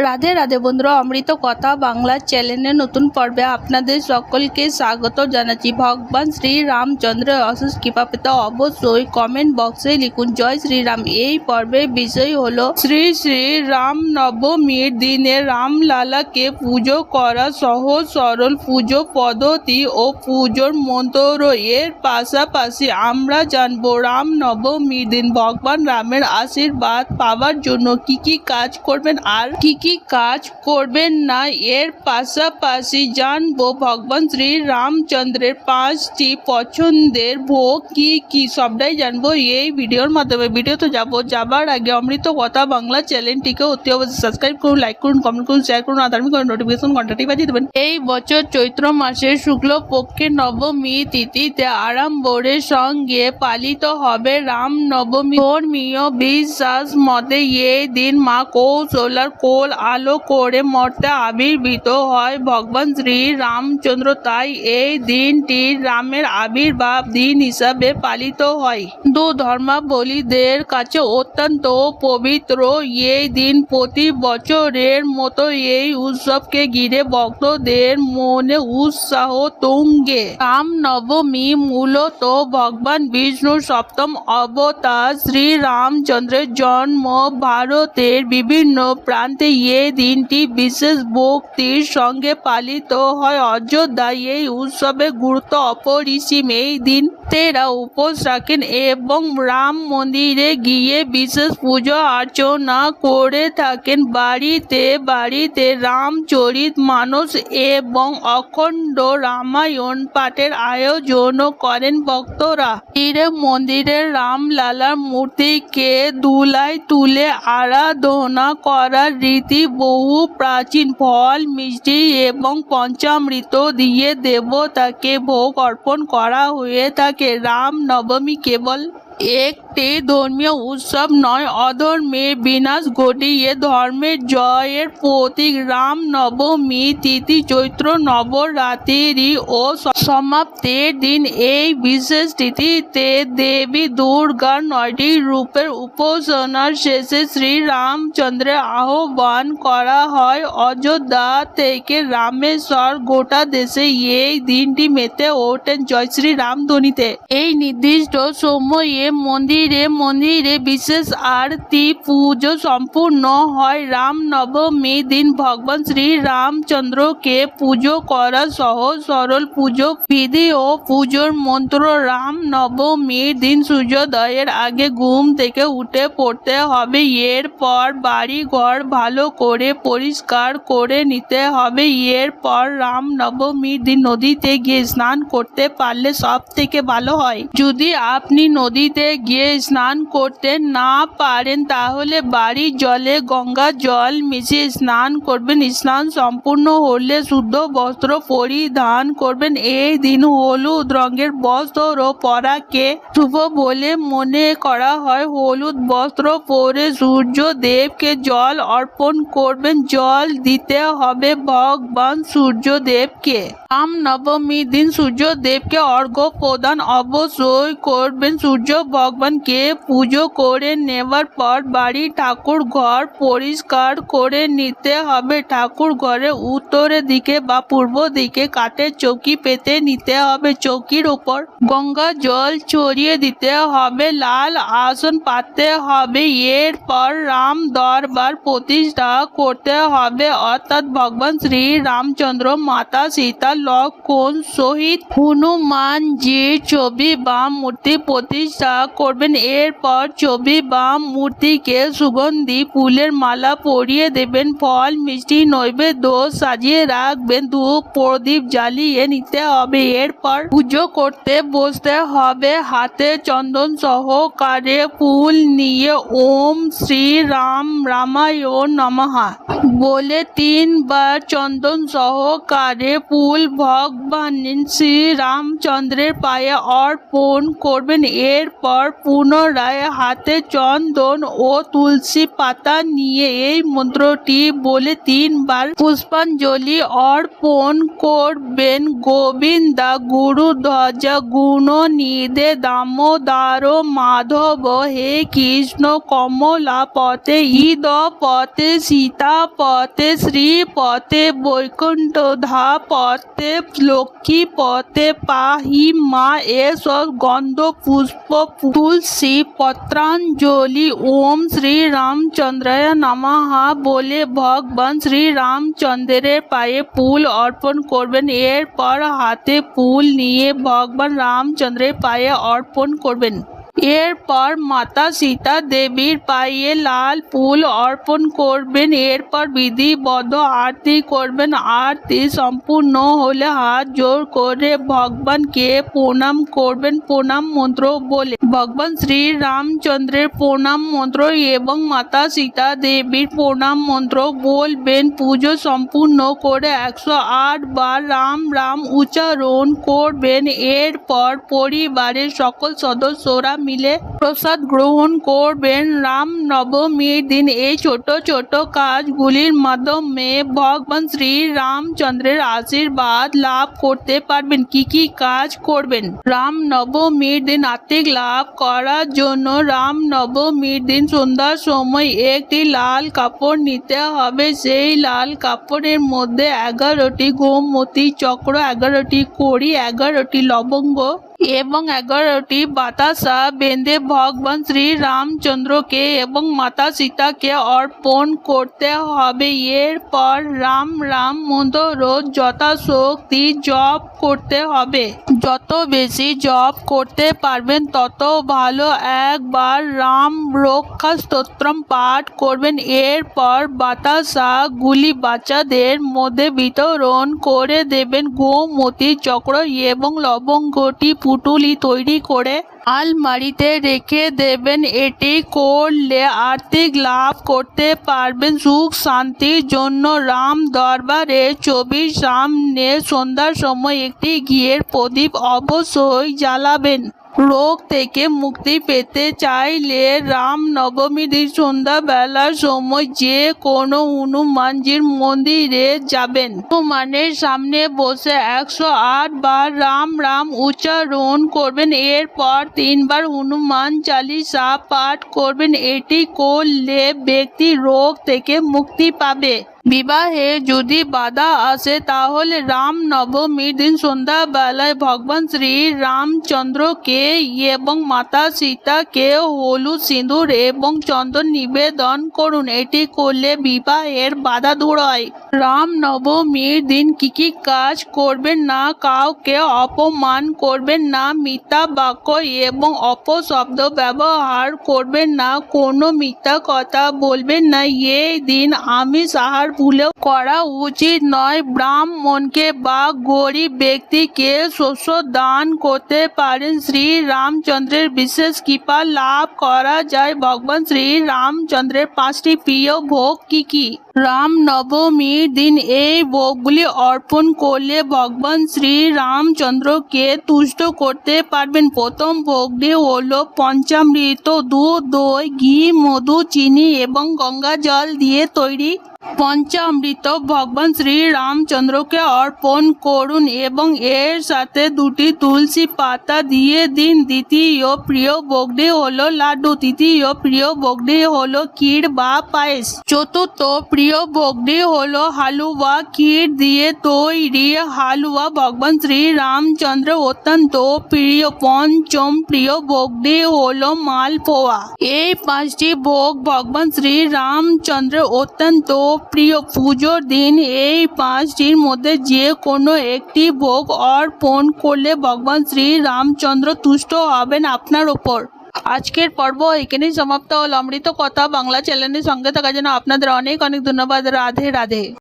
রাধে রাধে বন্ধুরা, অমৃত কথা বাংলা চ্যানেলের নতুন পর্বে আপনাদের সকলকে স্বাগত জানাচ্ছি। ভগবান শ্রী রামচন্দ্রের অশেষ কৃপা পেতে অবশ্যই কমেন্ট বক্সে লিখুন জয় শ্রীরাম। এই পর্বের বিষয় হলো শ্রী শ্রী রাম নবমীর দিনে রামলালাকে পুজো করা সহজ সরল পুজো পদ্ধতি ও পুজোর মন্ত্র। এর পাশাপাশি আমরা জানবো রাম নবমীর দিন ভগবান রামের আশীর্বাদ পাওয়ার জন্য কি কি কাজ করবেন আর কি কি কাজ করবেন না। এর পাশাপাশি জানবো ভগবান শ্রী রামচন্দ্রের 5টি পছন্দের ভোগ কি কি, সবটাই জানবো এই ভিডিওর মাধ্যমে। ভিডিওতে যাবার আগে অমৃত কথা বাংলা চ্যানেলটিকে অতি অবশ্যই সাবস্ক্রাইব করুন, লাইক করুন, কমেন্ট করুন, শেয়ার করুন আর ধার্মিক নোটিফিকেশন ঘন্টাটি বাজিয়ে দেবেন। এই বছর চৈত্র মাসের শুক্লপক্ষের নবমী তিথিতে আড়ম্বরের সঙ্গে পালিত হবে রাম নবমী। ধর্মীয় বিশ্বাস মতে এই দিন মা কৌশলার কোল আলো করে মর্তে আবির্ভূত হয় ভগবান শ্রী রামচন্দ্র। তাই এই দিনটি রামের আবির্ভাব দিন হিসাবে পালিত হয়। হিন্দু ধর্মাবলম্বীদের কাছে অত্যন্ত পবিত্র এই দিন। প্রতি বছরের মতো এই উৎসবকে ঘিরে ভক্তদের মনে উৎসাহ তুঙ্গে। রাম নবমী মূলত ভগবান বিষ্ণুর সপ্তম অবতার শ্রী রামচন্দ্রের জন্ম। ভারতের বিভিন্ন প্রান্তে এই দিনটি বিশেষ ভক্তির সঙ্গে পালিত হয়। অযোধ্যায় এই উৎসবের গুরুত্ব অপরিসীম। এই দিন তেরা উপোস রাখেন এবং রাম মন্দিরে গিয়ে বিশেষ পুজো অর্চনা করে থাকেন। বাড়িতে বাড়িতে রামচরিত মানস এবং অখণ্ড রামায়ণ পাঠের আয়োজনও করেন ভক্তরা। মন্দিরে রামলালার মূর্তিকে ধুলায় তুলে আরাধনা করার রীতি বহু প্রাচীন। ফল মিষ্টি এবং পঞ্চামৃত দিয়ে দেবতাকে ভোগ অর্পণ করা হয়ে থাকে। রাম নবমী কেবল একটি ধর্মীয় উৎসব নয়, অধর্মের বিনাশ ঘটিয়ে ধর্মের জয়ের প্রতীক। রাম নবমী তিথি চৈত্র নবরাত্রি ও সমাপ্তির দিন। এই বিশেষ তিথিতে দেবী দুর্গার 9টি রূপের উপাসনার শেষে শ্রী রামচন্দ্রের আহ্বান করা হয়। অযোধ্যা থেকে রামেশ্বর গোটা দেশে এই দিনটি মেতে ওঠেন জয় শ্রী রাম ধ্বনিতে। এই নির্দিষ্ট সময়ে মন্দিরে মন্দিরে বিশেষ আরতি পুজো সম্পূর্ণ হয়। রাম নবমীর দিন ভগবান শ্রী রামচন্দ্রকে পুজো করা সহজ সরল পুজো বিধি ও পুজোর মন্ত্র। রাম নবমীর দিন সূর্যোদয়ের আগে ঘুম থেকে উঠে পড়তে হবে। এরপর বাড়ি ঘর ভালো করে পরিষ্কার করে নিতে হবে। এরপর রাম নবমীর দিন নদীতে গিয়ে স্নান করতে পারলে সব থেকে ভালো হয়। যদি আপনি নদীতে গিয়ে স্নান করতে না পারেন তাহলে বাড়ির জলে গঙ্গা জল মিশিয়ে স্নান করবেন। স্নান সম্পূর্ণ হলে শুদ্ধ বস্ত্র পরিধান করবেন। এই দিন হলুদ রঙের বস্ত্র পরাকে শুভ বলে মনে করা হয়। হলুদ বস্ত্র পরে সূর্য দেবকে জল অর্পণ করবেন। জল দিতে হবে ভগবান সূর্যদেবকে। রাম নবমীর দিন সূর্যদেবকে অর্ঘ্য প্রদান অবশ্যই করবেন। সূর্য ভগবানকে পুজো করে নেওয়ার পর বাড়ির ঠাকুর ঘর পরিষ্কার করে নিতে হবে। ঠাকুর ঘরে উত্তরের দিকে বা পূর্ব দিকে কাঠের চৌকি পেতে নিতে হবে। চৌকির উপর গঙ্গা জল ছড়িয়ে দিতে হবে। লাল আসন পাততে হবে। এরপর রাম দরবার প্রতিষ্ঠা করতে হবে, অর্থাৎ ভগবান শ্রী রামচন্দ্র, মাতা সীতা, লক্ষ্মণ সহিত হনুমানজির ছবি বা মূর্তি প্রতিষ্ঠা করবেন। এরপর ছবি বা মূর্তিকে সুগন্ধি ফুলের মালা পরিয়ে দেবেন। ফল মিষ্টি নৈবেদ্য সাজিয়ে রাখবেন। ধূপ প্রদীপ জ্বালিয়ে নিতে হবে। এরপর পুজো করতে বসতে হবে। হাতে চন্দন সহকারে ফুল নিয়ে ওম শ্রী রাম রামায়ণ নমঃ বলে 3 বার চন্দন সহকারে ফুল ভগবান শ্রী রামচন্দ্রের পায়ে অর্পণ করবেন। এরপর এরপর পুনরায় হাতে চন্দন ও তুলসী পাতা নিয়ে এই মন্ত্রটি বলে 3 বার পুষ্পাঞ্জলি অর্পণ করবেন। গোবিন্দা গুরু ধ্বজ গুণনিধে দামোদর মাধব, হে কৃষ্ণ কমলা পথে ইদপথে সীতাপথে শ্রীপথে বৈকুণ্ঠ ধাপথে লক্ষ্মী পথে পাহি মা। এসব গন্ধ পুষ্প তুলসী পত্রাঞ্জলি ওম শ্রী রামচন্দ্রায় নমঃ বলে ভগবান শ্রী রামচন্দ্রের পায়ে ফুল অর্পণ করবেন। এরপর হাতে ফুল নিয়ে ভগবান রামচন্দ্রের পায়ে অর্পণ করবেন। এরপর মাতা সীতা দেবীর পায়ে লাল ফুল অর্পণ করবেন। এরপর বিধিবদ্ধ আরতি করবেন। আরতি সম্পূর্ণ হলে হাত জোড় করে ভগবানকে প্রণাম করবেন প্রণাম মন্ত্র বলে। ভগবান শ্রী রামচন্দ্রের প্রণাম মন্ত্র এবং মাতা সীতা দেবীর প্রণাম মন্ত্র বলবেন। পুজো সম্পূর্ণ করে 108 বার রাম রাম উচ্চারণ করবেন। এরপর পরিবারের সকল সদস্যরা মিলে প্রসাদ গ্রহণ করবেন। রাম নবমীর দিন এই ছোট ছোট কাজগুলির মাধ্যমে ভগবান শ্রী রামচন্দ্রের আশীর্বাদ লাভ করতে পারবেন। কি কি কাজ করবেন? রাম নবমীর দিন আর্থিক লাভ করার জন্য রাম নবমীর দিন সন্ধ্যার সময় একটি লাল কাপড় নিতে হবে। সেই লাল কাপড়ের মধ্যে 11টি গোমতী চক্র, 11টি কড়ি, 11টি লবঙ্গ এবং 11টি বাতাসা বেঁধে ভগবান শ্রী রামচন্দ্রকে এবং মাতা সীতাকে অর্পণ করতে হবে। এরপর রাম রাম মন্ত্র রোজ যথাশক্তি জপ করতে হবে। যত বেশি জপ করতে পারবেন তত ভালো। একবার রাম রক্ষা স্তোত্রম পাঠ করবেন। এরপর বাতাসা গুলি বাচ্চাদের মধ্যে বিতরণ করে দেবেন। গোমতী চক্র এবং লবঙ্গটি পুটুলি তৈরি করে আলমারিতে রেখে দেবেন। এটি করলে আর্থিক লাভ করতে পারবেন। সুখ শান্তির জন্য রাম দরবারের ছবির সামনে সন্ধ্যার সময় একটি ঘিয়ের প্রদীপ অবশ্যই জ্বালাবেন। রোগ থেকে মুক্তি পেতে চাইলে রাম নবমীর দিন সন্ধ্যাবেলার সময় যে কোনো হনুমানজির মন্দিরে যাবেন। হনুমানের সামনে বসে 108 বার রাম রাম উচ্চারণ করবেন। এরপর 3 বার হনুমান চালিসা পাঠ করবেন। এটি করলে ব্যক্তি রোগ থেকে মুক্তি পাবে। বিবাহে যদি বাধা আসে তাহলে রাম নবমীর দিন সন্ধ্যাবেলায় ভগবান শ্রী রামচন্দ্রকে এবং মাতা সীতাকে হলুদ সিঁদুর এবং চন্দন নিবেদন করুন। এটি করলে বিবাহের বাধা দূর হয়। রাম নবমীর দিন কি কি কাজ করবেন না? কাউকে অপমান করবেন না, মিথ্যা বাক্য এবং অপশব্দ ব্যবহার করবেন না, কোনো মিথ্যা কথা বলবেন না। এই দিন আমিষ আহার ভুলেও করা উচিত নয়। ব্রাহ্মণকে বা গরিব ব্যক্তিকে শস্য দান করতে পারেন। শ্রী রামচন্দ্রের বিশেষ কৃপা লাভ করা যায়। ভগবান শ্রী রামচন্দ্রের 5টি প্রিয় ভোগ কি কি? রাম নবমীর দিন এই ভোগগুলি অর্পণ করলে ভগবান শ্রী রামচন্দ্রকে তুষ্ট করতে পারবেন। প্রথম ভোগটি হলো পঞ্চামৃত, দুধ, দই, ঘি, মধু, চিনি এবং গঙ্গা জল দিয়ে তৈরি পঞ্চামৃত ভগবান শ্রী রামচন্দ্রকে অর্পণ করুন এবং এর সাথে 2টি তুলসী পাতা দিয়ে দিন। দ্বিতীয় প্রিয় ভোগটি হলো লাড্ডু। তৃতীয় প্রিয় ভোগটি হলো ক্ষীর বা পায়েস। চতুর্থ প্রিয় ভোগটি হলো হালুয়া। ক্ষীর দিয়ে তৈরি হালুয়া ভগবান শ্রী রামচন্দ্র অত্যন্ত প্রিয়। পঞ্চম প্রিয় ভোগটি হলো মালপোয়া। এই 5টি ভোগ ভগবান শ্রী রামচন্দ্র অত্যন্ত প্রিয়। পুজোর দিন এই 5টির মধ্যে যে কোনো একটি ভোগ অর্পণ করলে ভগবান শ্রী রামচন্দ্র তুষ্ট হবেন আপনার ওপর। আজকের পর্ব এখানেই সমাপ্ত হল। অমৃত কথা বাংলা চ্যানেলের সঙ্গে থাকার জন্য আপনাদের অনেক অনেক ধন্যবাদ। রাধে রাধে।